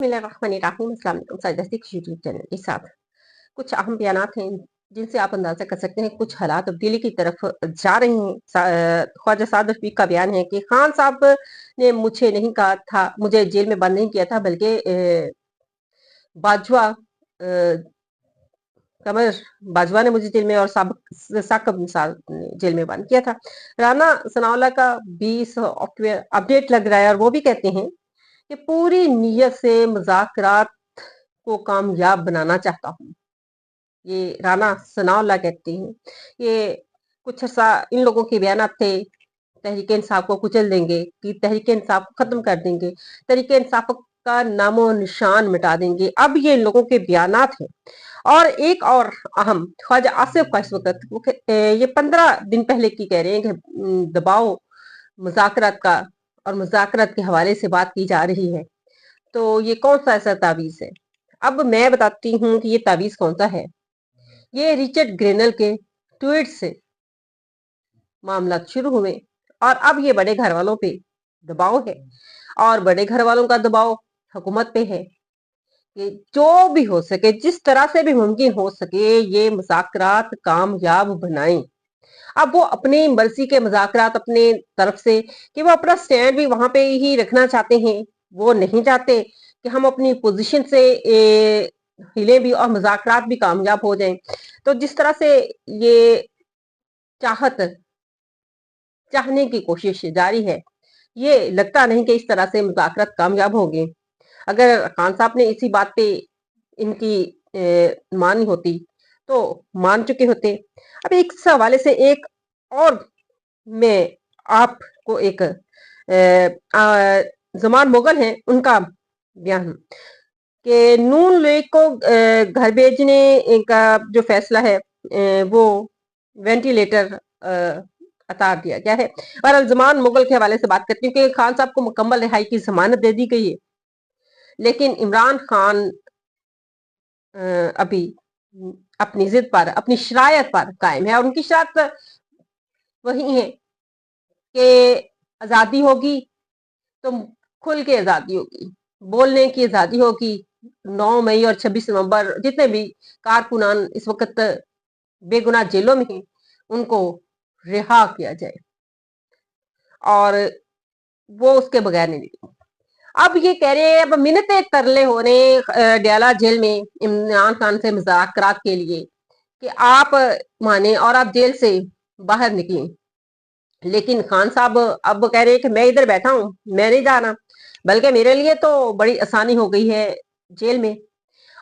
बिस्मिल्लाहिर्रहमानिर्रहीम। अस्सलाम वालेकुम। साजिद यूट्यूब चैनल के साथ कुछ अहम बयानात हैं जिनसे आप अंदाजा कर सकते हैं कुछ हालात तब्दीली की तरफ जा रहे हैं। ख्वाजा साद रफीक का बयान है कि खान साहब ने मुझे नहीं कहा था, मुझे जेल में बंद नहीं किया था, बल्कि बाजवा कमर बाजवा ने मुझे जेल में और साकब निसार ने जेल में बंद किया था। राना सनाउल्लाह का 20 अपडेट लग रहा है और वो भी कहते हैं कि पूरी नीयत से मुज़ाकरात को कामयाब बनाना चाहता हूँ। ये राना सनाउल्लाह कहते हैं। ये कुछ अर्सा इन लोगों के बयानात थे, तहरीक इंसाफ को कुचल देंगे, कि तहरीक इंसाफ को खत्म कर देंगे, तहरीक इंसाफ का नामो निशान मिटा देंगे। अब ये इन लोगों के बयानात हैं। और एक और अहम, ख्वाजा आसिफ का इस वक्त ये 15 दिन पहले की कह रहे हैं कि दबाव मुज़ाकरात का और मुज़ाकरात के हवाले से बात की जा रही है। तो ये कौन सा ऐसा तावीज है? अब मैं बताती हूँ कि ये तावीज कौन सा है। ये रिचर्ड ग्रेनल के ट्वीट से मामला शुरू हुए और अब ये बड़े घर वालों पे दबाव है और बड़े घर वालों का दबाव हुकूमत पे है कि जो भी हो सके, जिस तरह से भी मुमकिन हो सके, ये मुज़ाकरात कामयाब बनाएं। अब वो अपनी मर्जी के मुज़ाकरात अपने तरफ से, कि वो अपना स्टैंड भी वहां पे ही रखना चाहते हैं। वो नहीं चाहते कि हम अपनी पोजीशन से हिले भी और मुज़ाकरात भी कामयाब हो जाएं। तो जिस तरह से ये चाहने की कोशिश जारी है, ये लगता नहीं कि इस तरह से मुज़ाकरात कामयाब होंगे। अगर खान साहब ने इसी बात पे इनकी मानी होती तो मान चुके होते। अब एक इस हवाले से एक और मैं आपको एक जमान मुगल हैं उनका बयान कि नून लीग को घर भेजने का जो फैसला है वो वेंटिलेटर अता दिया गया है। और जमान मुगल के हवाले से बात करती हूँ कि खान साहब को मुकम्मल रिहाई की जमानत दे दी गई है, लेकिन इमरान खान अभी अपनी जिद पर, अपनी शरायत पर कायम है और उनकी शरायत वही है कि आजादी होगी तो खुल के आजादी होगी, बोलने की आजादी होगी। 9 मई और 26 नवंबर जितने भी कारकुनान इस वक्त बेगुनाह जेलों में हैं उनको रिहा किया जाए और वो उसके बगैर नहीं देंगे। अब ये कह रहे हैं, अब मिन्नतें तरले हो रहे हैं डयाला जेल में इमरान खान से मुज़ाकरात के लिए कि आप माने और आप जेल से बाहर निकलें। लेकिन खान साहब अब कह रहे हैं कि मैं इधर बैठा हूं, मैं नहीं जाना, बल्कि मेरे लिए तो बड़ी आसानी हो गई है जेल में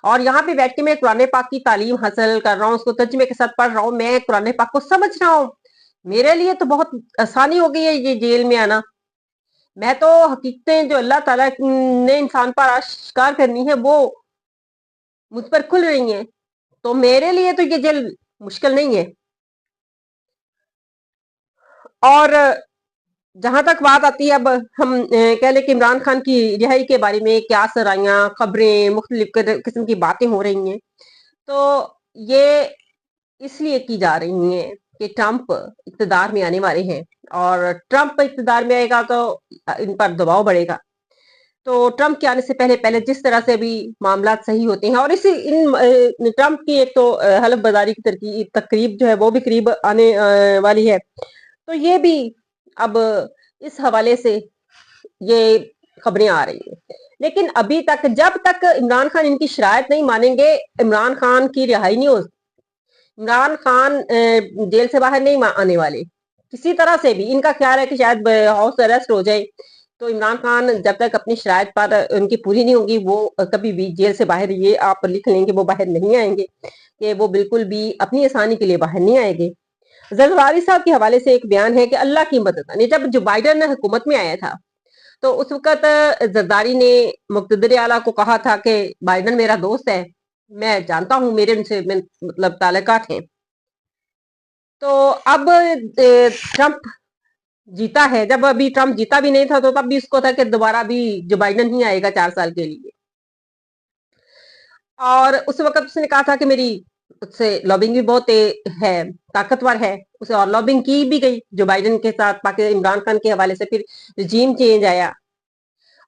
और यहाँ पे बैठ के मैं कुरान पाक की तालीम हासिल कर रहा हूँ, उसको तर्जुमे के साथ पढ़ रहा हूँ, मैं कुरान पाक को समझ रहा हूँ। मेरे लिए तो बहुत आसानी हो गई है ये जेल में आना। मैं तो हकीकतें जो अल्लाह ताला ने इंसान पर आश्कार करनी है वो मुझ पर खुल रही हैं, तो मेरे लिए तो ये जेल मुश्किल नहीं है। और जहां तक बात आती है, अब हम कह लें कि इमरान खान की रिहाई के बारे में क्या सराइयां, खबरें, मुख्तलिफ किस्म की बातें हो रही हैं, तो ये इसलिए की जा रही हैं कि ट्रंप इक़्तिदार में आने वाले हैं और ट्रंप इक़्तिदार में आएगा तो इन पर दबाव बढ़ेगा। तो ट्रंप के आने से पहले पहले जिस तरह से भी मामला सही होते हैं और इसी इन ट्रंप की एक तो हलफ बर्दारी की तकरीब जो है वो भी करीब आने वाली है, तो ये भी अब इस हवाले से ये खबरें आ रही हैं। लेकिन अभी तक, जब तक इमरान खान इनकी शरायत नहीं मानेंगे, इमरान खान की रिहाई नहीं हो, इमरान खान जेल से बाहर नहीं आने वाले किसी तरह से भी। इनका ख्याल है कि शायद हाउस अरेस्ट हो जाए, तो इमरान खान जब तक अपनी शरायत पर उनकी पूरी नहीं होगी वो कभी भी जेल से बाहर, ये आप लिख लेंगे, वो बाहर नहीं आएंगे, कि वो बिल्कुल भी अपनी आसानी के लिए बाहर नहीं आएंगे। जरदारी साहब के हवाले से एक बयान है कि अल्लाह की मदद, जब जो बाइडन हुकूमत में आया था तो उस वक्त जरदारी ने मुक़्तदर आला को कहा था कि बाइडन मेरा दोस्त है, मैं जानता हूं, मेरे उनसे मतलब ताल्लुकात हैं। तो अब ट्रंप जीता है, जब अभी ट्रंप जीता भी नहीं था तो तब भी उसको था कि दोबारा भी जो बाइडन ही आएगा 4 साल के लिए। और उस वक्त उसने कहा था कि मेरी उससे लॉबिंग भी बहुत है, ताकतवर है, उसे और लॉबिंग की भी गई जो बाइडन के साथ, ताकि इमरान खान के हवाले से फिर रजीम चेंज आया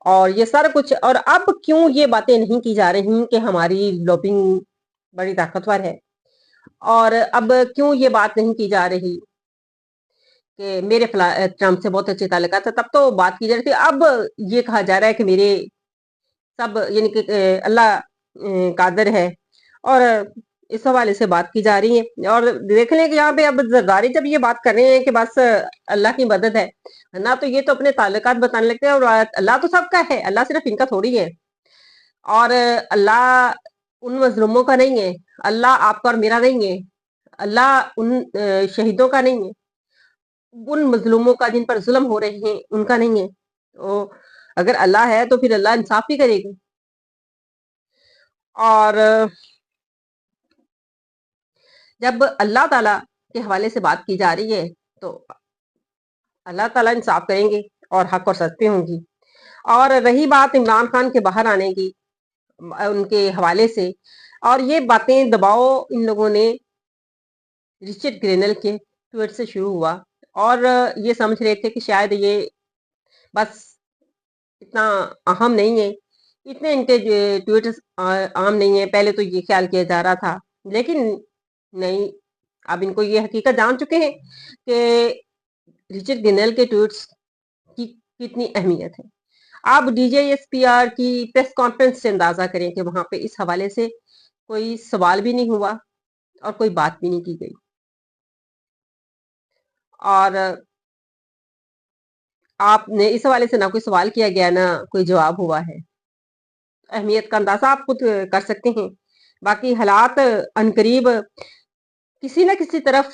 और ये सारा कुछ, और अब क्यों ये बातें नहीं की जा रही कि हमारी लॉबिंग बड़ी ताकतवर है, और अब क्यों ये बात नहीं की जा रही कि मेरे ट्रम्प से बहुत अच्छे ताल्लुकात है, तब तो बात की जा रही थी। अब ये कहा जा रहा है कि मेरे सब, यानी कि अल्लाह कादिर है, और इस हवाले से बात की जा रही है। और देख लें कि यहाँ पे अब जरदारी जब ये बात कर रहे हैं कि बस अल्लाह की मदद है ना, तो ये तो अपने ताल्लुकात बताने लगते हैं, और अल्लाह तो सबका है, अल्लाह सिर्फ इनका थोड़ी है। और अल्लाह उन मजलूमों का नहीं है, अल्लाह आपका और मेरा नहीं है, अल्लाह उन शहीदों का नहीं है, उन मजलूमों का जिन पर जुल्म हो रहे हैं उनका नहीं है। तो अगर अल्लाह है तो फिर अल्लाह इंसाफ ही करेगा। और जब अल्लाह ताला के हवाले से बात की जा रही है, तो अल्लाह ताला इंसाफ करेंगे और हक और सच पे होंगी। और रही बात इमरान खान के बाहर आने की, उनके हवाले से, और ये बातें दबाव इन लोगों ने रिचर्ड ग्रेनल के ट्वीट से शुरू हुआ, और ये समझ रहे थे कि शायद ये बस इतना अहम नहीं है, इतने इनके ट्वीट आम नहीं है। पहले तो ये ख्याल किया जा रहा था, लेकिन नहीं, अब इनको ये हकीकत जान चुके हैं कि रिचर्ड ग्रेनल के ट्वीट्स की कितनी अहमियत है। आप डीजीएसपीआर की प्रेस कॉन्फ्रेंस से अंदाजा करें कि वहां पे इस हवाले से कोई सवाल भी नहीं हुआ और कोई बात भी नहीं की गई, और आपने इस हवाले से ना कोई सवाल किया गया, ना कोई जवाब हुआ है। अहमियत का अंदाजा आप खुद कर सकते हैं। बाकी हालात अनकरीब किसी न किसी तरफ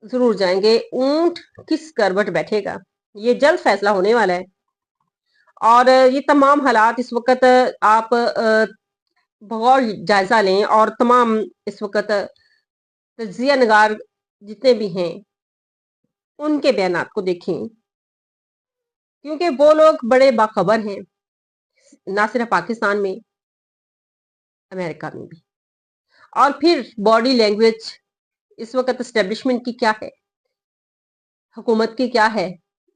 जरूर जाएंगे। ऊंट किस करवट बैठेगा, ये जल्द फैसला होने वाला है। और ये तमाम हालात इस वक्त आप बगौर जायजा लें, और तमाम इस वक्त तजिया नगार जितने भी हैं उनके बयानात को देखें, क्योंकि वो लोग बड़े बाखबर हैं, ना सिर्फ पाकिस्तान में, अमेरिका में भी। और फिर बॉडी लैंग्वेज इस वक्त एस्टेब्लिशमेंट की क्या है, हुकूमत की क्या है,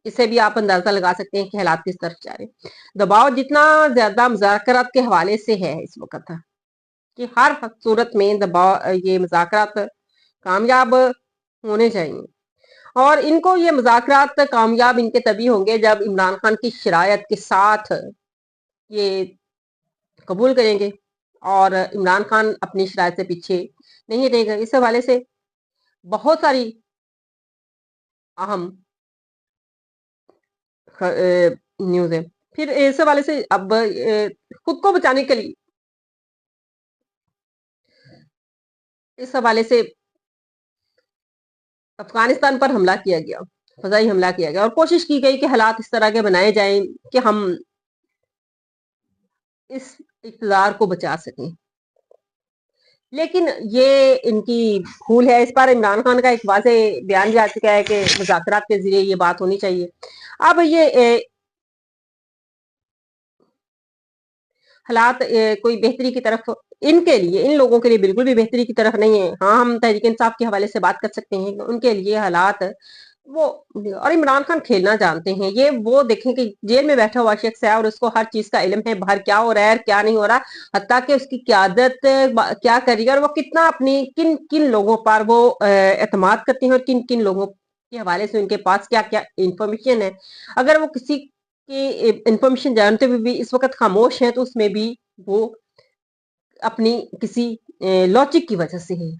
इसे भी आप अंदाजा लगा सकते हैं कि हालात किस तरफ जा रहे हैं। दबाव जितना ज्यादा मुज़ाकरात के हवाले से है इस वक्त, कि हर सूरत में दबाव, ये मुज़ाकरात कामयाब होने चाहिए। और इनको ये मुज़ाकरात कामयाब इनके तभी होंगे जब इमरान खान की शरायत के साथ ये कबूल करेंगे, और इमरान खान अपनी शरायत से पीछे नहीं रहेगा। इस हवाले से बहुत सारी अहम न्यूज़ है। फिर इस हवाले से अब खुद को बचाने के लिए इस हवाले से अफगानिस्तान पर हमला किया गया, फजाई हमला किया गया, और कोशिश की गई कि हालात इस तरह के बनाए जाएं कि हम इस इक़्तिदार को बचा सकें। लेकिन ये इनकी भूल है। इस पर इमरान खान का एक वाज़ेह बयान भी आ चुका है कि मुज़ाकरात के ज़रिए ये बात होनी चाहिए। अब ये हालात कोई बेहतरी की तरफ इनके लिए, इन लोगों के लिए बिल्कुल भी बेहतरी की तरफ नहीं है। हाँ, हम तहरीक इंसाफ के हवाले से बात कर सकते हैं कि उनके लिए हालात वो, और इमरान खान खेलना जानते हैं। ये वो देखें कि जेल में बैठा हुआ शख्स है और उसको हर चीज का इल्म है, बाहर क्या हो रहा है, क्या नहीं हो रहा, हत्ता कि उसकी क्यादत क्या कर रही है, और वो कितना अपनी किन किन लोगों पर वो एतमाद करते हैं, और किन किन लोगों के हवाले से उनके पास क्या क्या इंफॉर्मेशन है। अगर वो किसी की इंफॉर्मेशन जानते हुए भी इस वक्त खामोश है, तो उसमें भी वो अपनी किसी लॉजिक की वजह से है।